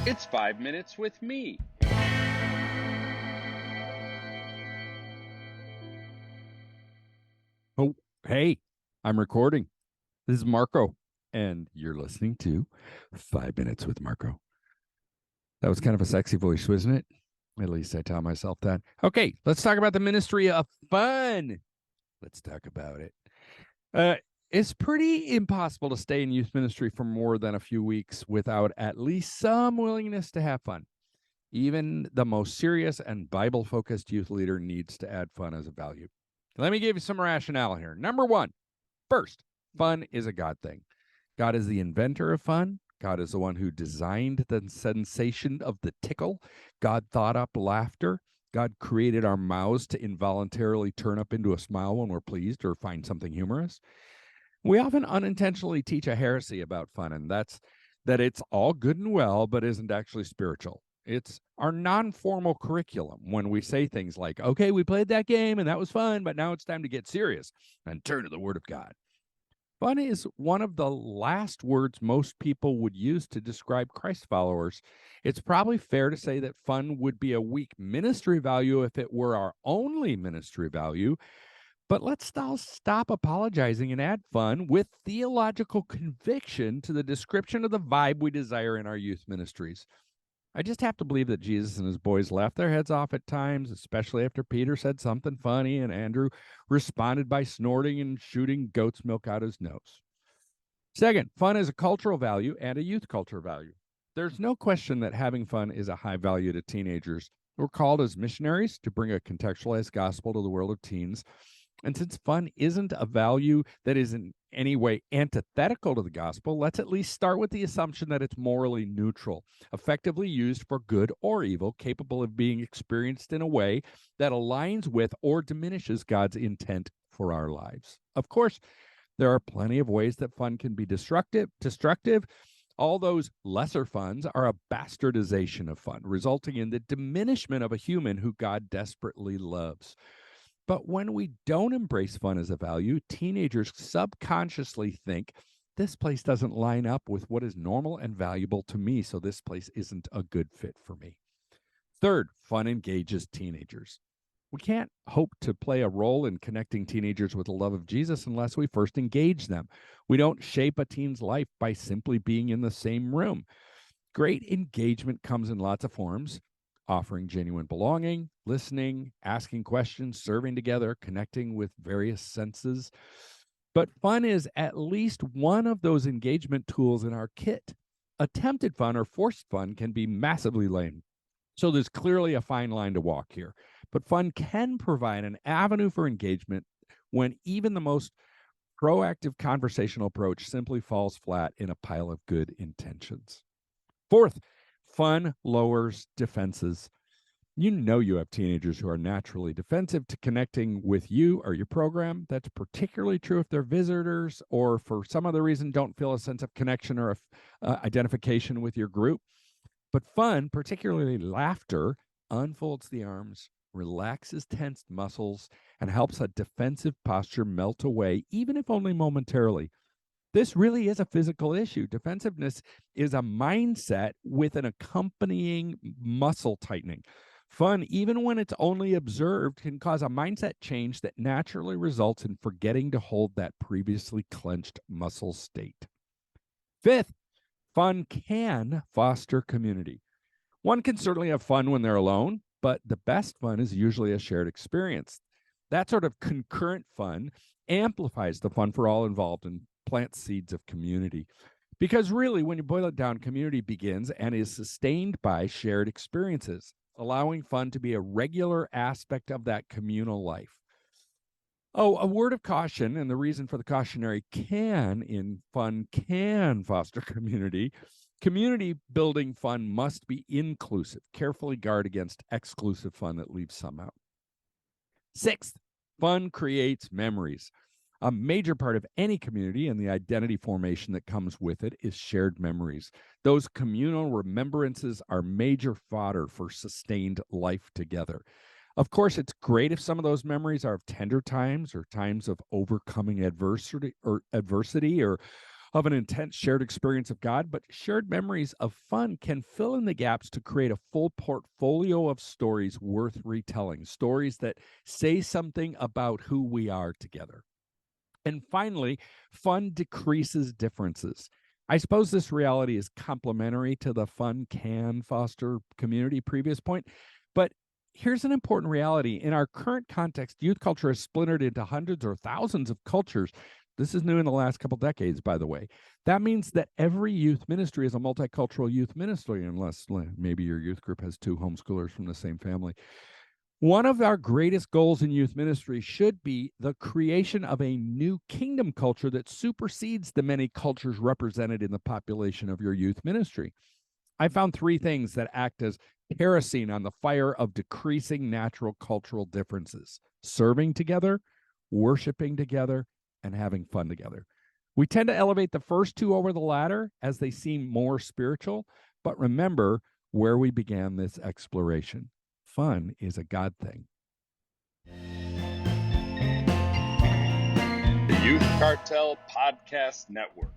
It's 5 minutes with me. Oh, hey, I'm recording. This is Marko, and you're listening to 5 Minutes with Marko. That was kind of a sexy voice, wasn't it? At least I tell myself that. Okay, let's talk about the ministry of fun. Let's talk about it. Uh, it's pretty impossible to stay in youth ministry for more than a few weeks without at least some willingness to have fun. Even the most serious and Bible focused youth leader needs to add fun as a value. Let me give you some rationale here. Number one, first, fun is a God thing. God is the inventor of fun. God is the one who designed the sensation of the tickle. God thought up laughter. God created our mouths to involuntarily turn up into a smile when we're pleased or find something humorous. We often unintentionally teach a heresy about fun, and that's that it's all good and well, but isn't actually spiritual. It's our non formal curriculum when we say things like, okay, we played that game and that was fun, but now it's time to get serious and turn to the Word of God. Fun is one of the last words most people would use to describe Christ followers. It's probably fair to say that fun would be a weak ministry value if it were our only ministry value. But let's now stop apologizing and add fun with theological conviction to the description of the vibe we desire in our youth ministries. I just have to believe that Jesus and his boys laughed their heads off at times, especially after Peter said something funny and Andrew responded by snorting and shooting goat's milk out his nose. Second, fun is a cultural value and a youth culture value. There's no question that having fun is a high value to teenagers. We're called as missionaries to bring a contextualized gospel to the world of teens. And since fun isn't a value that is in any way antithetical to the gospel, let's at least start with the assumption that it's morally neutral, effectively used for good or evil, capable of being experienced in a way that aligns with or diminishes God's intent for our lives. Of course, there are plenty of ways that fun can be destructive. All those lesser funs are a bastardization of fun, resulting in the diminishment of a human who God desperately loves. But when we don't embrace fun as a value, teenagers subconsciously think this place doesn't line up with what is normal and valuable to me, so this place isn't a good fit for me. Third, fun engages teenagers. We can't hope to play a role in connecting teenagers with the love of Jesus unless we first engage them. We don't shape a teen's life by simply being in the same room. Great engagement comes in lots of forms: offering genuine belonging, listening, asking questions, serving together, connecting with various senses. But fun is at least one of those engagement tools in our kit. Attempted fun or forced fun can be massively lame. So there's clearly a fine line to walk here. But fun can provide an avenue for engagement when even the most proactive conversational approach simply falls flat in a pile of good intentions. Fourth, fun lowers defenses. You know you have teenagers who are naturally defensive to connecting with you or your program. That's particularly true if they're visitors or for some other reason don't feel a sense of connection or identification with your group. But fun, particularly laughter, unfolds the arms, relaxes tensed muscles, and helps a defensive posture melt away, even if only momentarily. This really is a physical issue. Defensiveness is a mindset with an accompanying muscle tightening. Fun, even when it's only observed, can cause a mindset change that naturally results in forgetting to hold that previously clenched muscle state. Fifth, fun can foster community. One can certainly have fun when they're alone, but the best fun is usually a shared experience. That sort of concurrent fun amplifies the fun for all involved and plants seeds of community. Because really, when you boil it down, community begins and is sustained by shared experiences, allowing fun to be a regular aspect of that communal life. Oh, a word of caution, and the reason for the cautionary can in fun can foster community. Community building fun must be inclusive. Carefully guard against exclusive fun that leaves some out. Sixth, fun creates memories. A major part of any community and the identity formation that comes with it is shared memories. Those communal remembrances are major fodder for sustained life together. Of course, it's great if some of those memories are of tender times or times of overcoming adversity or of an intense shared experience of God, but shared memories of fun can fill in the gaps to create a full portfolio of stories worth retelling, stories that say something about who we are together. And finally, fun decreases differences. I suppose this reality is complementary to the fun can foster community previous point, but here's an important reality. In our current context, youth culture is splintered into hundreds or thousands of cultures. This is new in the last couple decades, by the way. That means that every youth ministry is a multicultural youth ministry, unless maybe your youth group has two homeschoolers from the same family. One of our greatest goals in youth ministry should be the creation of a new kingdom culture that supersedes the many cultures represented in the population of your youth ministry. I found three things that act as kerosene on the fire of decreasing natural cultural differences: serving together, worshiping together, and having fun together. We tend to elevate the first two over the latter as they seem more spiritual, but remember where we began this exploration. Fun is a God thing. The Youth Cartel Podcast Network.